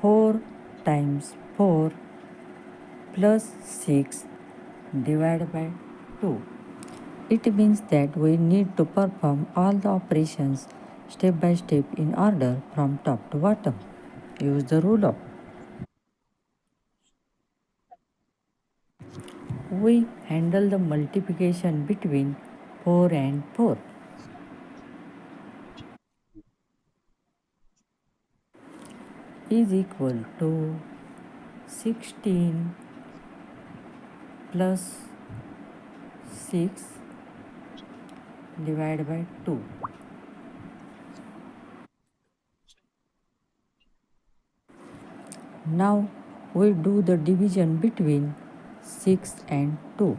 4 times 4 plus 6 divided by 2. It means that we need to perform all the operations step by step in order from top to bottom. Use the ruler. We handle the multiplication between 4 and 4. Is equal to 16 plus 6 divided by 2. Now we do the division between 6 and 2.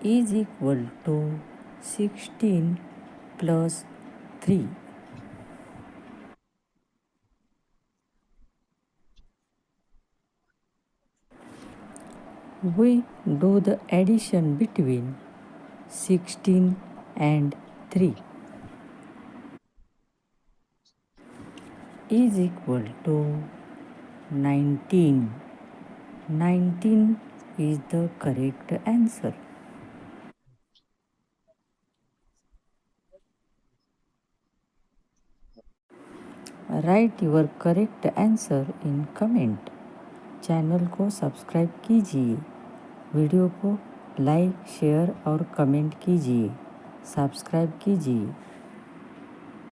Is equal to 16 plus 3. We do the addition between 16 and 3. Is equal to 19. 19 is the correct answer. Right your correct answer in comment. Channel को subscribe कीजिए, video को like share और comment कीजिए, subscribe कीजिए।